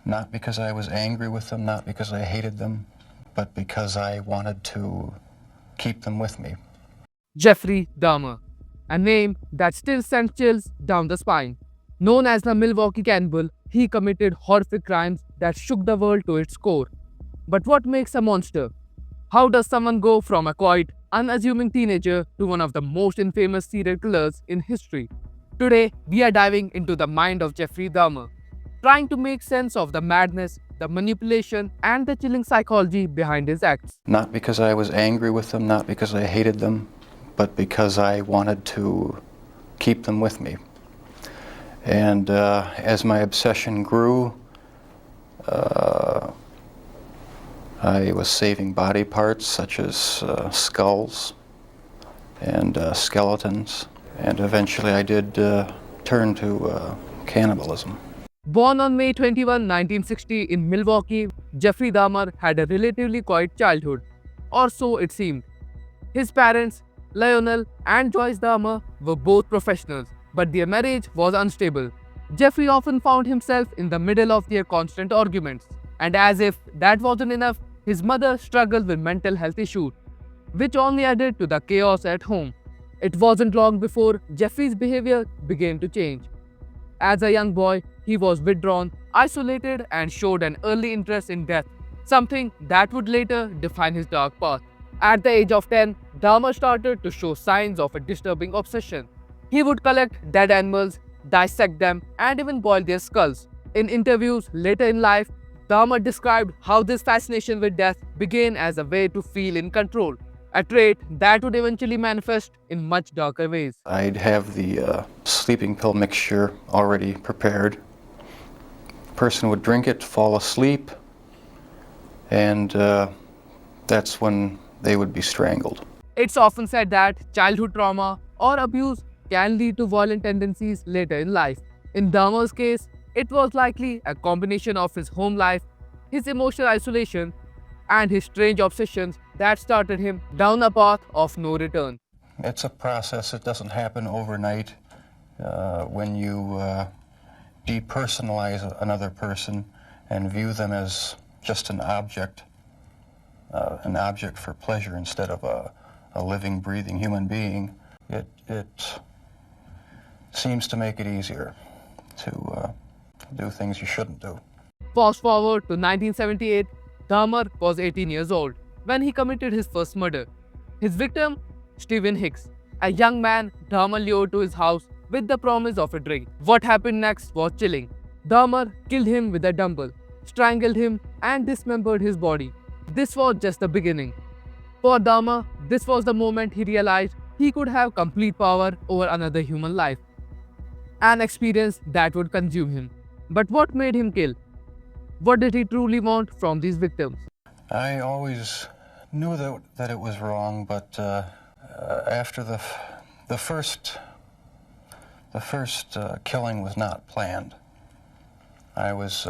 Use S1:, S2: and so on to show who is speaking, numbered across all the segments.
S1: Not because I was angry with them, not because I hated them, but because I wanted to keep them with me.
S2: Jeffrey Dahmer, a name that still sends chills down the spine. Known as the Milwaukee Cannibal, he committed horrific crimes that shook the world to its core. But what makes a monster? How does someone go from a quiet, unassuming teenager to one of the most infamous serial killers in history? Today, we are diving into the mind of Jeffrey Dahmer, trying to make sense of the madness, the manipulation, and the chilling psychology behind his acts.
S1: Not because I was angry with them, not because I hated them, but because I wanted to keep them with me. And as my obsession grew, I was saving body parts such as skulls and skeletons, and eventually I did turn to cannibalism.
S2: Born on May 21, 1960 in Milwaukee, Jeffrey Dahmer had a relatively quiet childhood, or so it seemed. His parents, Lionel and Joyce Dahmer, were both professionals, but their marriage was unstable. Jeffrey often found himself in the middle of their constant arguments, and as if that wasn't enough, his mother struggled with mental health issues, which only added to the chaos at home. It wasn't long before Jeffrey's behavior began to change. As a young boy, he was withdrawn, isolated, and showed an early interest in death, something that would later define his dark path. At the age of 10, Dahmer started to show signs of a disturbing obsession. He would collect dead animals, dissect them, and even boil their skulls. In interviews later in life, Dahmer described how this fascination with death began as a way to feel in control, a trait that would eventually manifest in much darker ways.
S1: I'd have the sleeping pill mixture already prepared. Person would drink it, fall asleep, and that's when they would be strangled.
S2: It's often said that childhood trauma or abuse can lead to violent tendencies later in life. In Dahmer's case, it was likely a combination of his home life, his emotional isolation, and his strange obsessions that started him down a path of no return.
S1: It's a process. It doesn't happen overnight. When you depersonalize another person and view them as just an object for pleasure instead of a living, breathing human being, it seems to make it easier to do things you shouldn't do.
S2: Fast forward to 1978, Dahmer was 18 years old when he committed his first murder. His victim, Stephen Hicks, a young man Dahmer lured to his house with the promise of a drink. What happened next was chilling. Dahmer killed him with a dumbbell, strangled him, and dismembered his body. This was just the beginning. For Dahmer, this was the moment he realized he could have complete power over another human life, an experience that would consume him. But what made him kill? What did he truly want from these victims?
S1: I always knew that it was wrong, but after the first killing was not planned. I was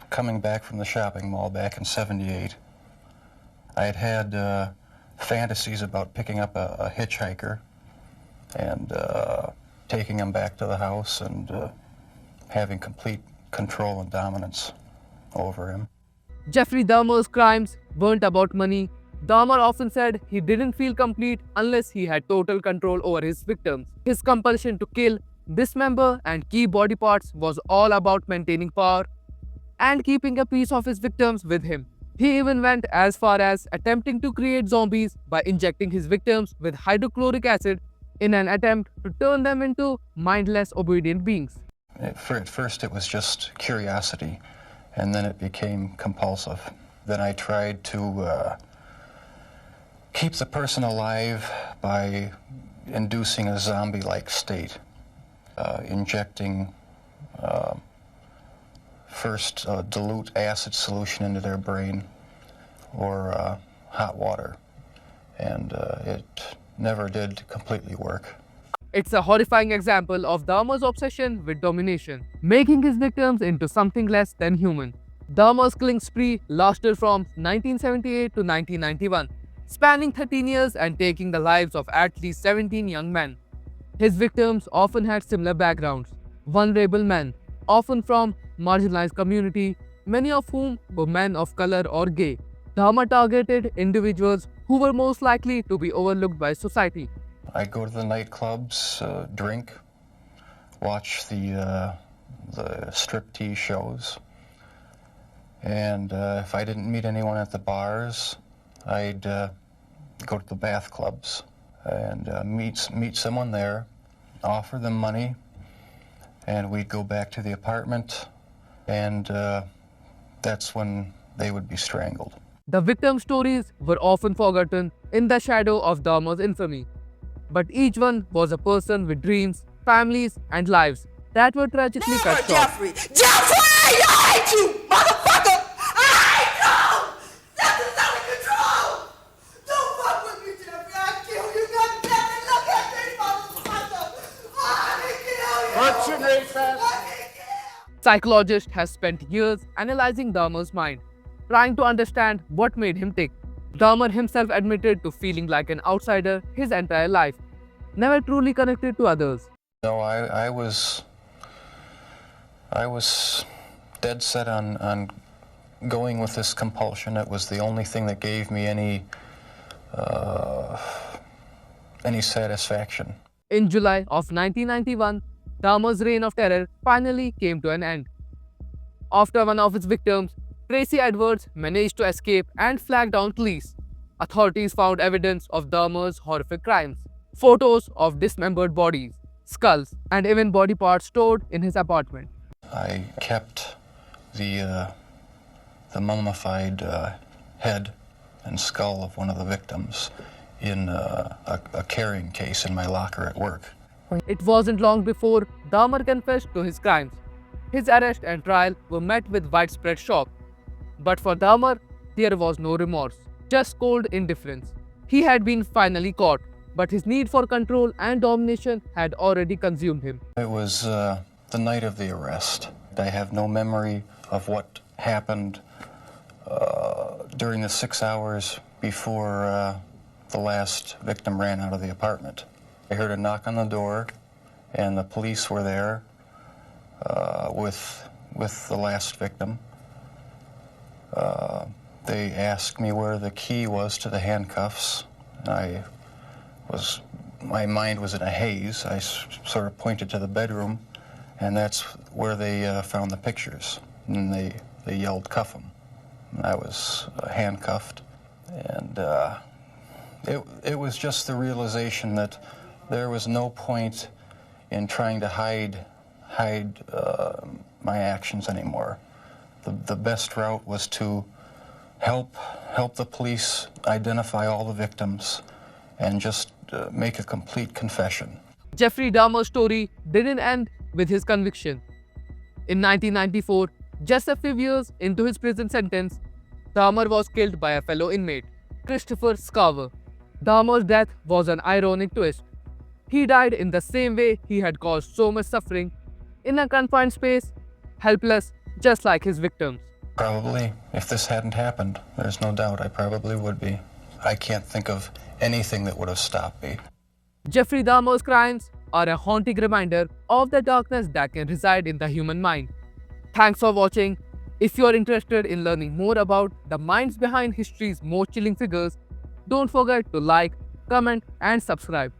S1: coming back from the shopping mall back in '78. I had fantasies about picking up a hitchhiker and taking him back to the house and having complete control and dominance over him.
S2: Jeffrey Dahmer's crimes weren't about money. Dahmer often said he didn't feel complete unless he had total control over his victims. His compulsion to kill, dismember, and keep body parts was all about maintaining power and keeping a piece of his victims with him. He even went as far as attempting to create zombies by injecting his victims with hydrochloric acid in an attempt to turn them into mindless, obedient beings.
S1: At first it was just curiosity, and then it became compulsive. Then I tried to keep the person alive by inducing a zombie-like state, injecting first dilute acid solution into their brain or hot water, and it never did completely work.
S2: It's a horrifying example of Dahmer's obsession with domination, making his victims into something less than human. Dahmer's killing spree lasted from 1978 to 1991, spanning 13 years and taking the lives of at least 17 young men. His victims often had similar backgrounds: vulnerable men, often from marginalized community, many of whom were men of color or gay. Dahmer targeted individuals who were most likely to be overlooked by society.
S1: I'd go to the nightclubs, drink, watch the striptease shows, and if I didn't meet anyone at the bars, I'd go to the bath clubs and meet someone there, offer them money, and we'd go back to the apartment, and that's when they would be strangled.
S2: The victim stories were often forgotten in the shadow of Dahmer's infamy. But each one was a person with dreams, families, and lives that were tragically cut short.
S3: Jeffrey! Jeffrey! I hate you, motherfucker! I hate you! Something's out of control! Don't fuck with me, Jeffrey! I'll kill you, goddammit! Look at this motherfucker! I kill you!
S4: What's your name, man?
S2: Psychologist has spent years analyzing Dahmer's mind, trying to understand what made him tick. Dahmer himself admitted to feeling like an outsider his entire life, never truly connected to others.
S1: No, I was dead set on going with this compulsion. It was the only thing that gave me any satisfaction.
S2: In July of 1991, Dahmer's reign of terror finally came to an end. After one of his victims, Tracy Edwards, managed to escape and flag down police, authorities found evidence of Dahmer's horrific crimes. Photos of dismembered bodies, skulls, and even body parts stored in his apartment.
S1: I kept the mummified head and skull of one of the victims in a carrying case in my locker at work.
S2: It wasn't long before Dahmer confessed to his crimes. His arrest and trial were met with widespread shock. But for Dahmer, there was no remorse, just cold indifference. He had been finally caught, but his need for control and domination had already consumed him.
S1: It was the night of the arrest. I have no memory of what happened during the 6 hours before the last victim ran out of the apartment. I heard a knock on the door, and the police were there with the last victim. They asked me where the key was to the handcuffs. My mind was in a haze. I sort of pointed to the bedroom, and that's where they found the pictures. And they yelled, "Cuff him." And I was handcuffed, and it was just the realization that there was no point in trying to hide my actions anymore. The best route was to help the police identify all the victims and just make a complete confession.
S2: Jeffrey Dahmer's story didn't end with his conviction. In 1994, just a few years into his prison sentence, Dahmer was killed by a fellow inmate, Christopher Scarver. Dahmer's death was an ironic twist. He died in the same way he had caused so much suffering, in a confined space, helpless, just like his victims.
S1: Probably, if this hadn't happened, there's no doubt I probably would be. I can't think of anything that would have stopped me.
S2: Jeffrey Dahmer's crimes are a haunting reminder of the darkness that can reside in the human mind. Thanks for watching. If you are interested in learning more about the minds behind history's most chilling figures, don't forget to like, comment, and subscribe.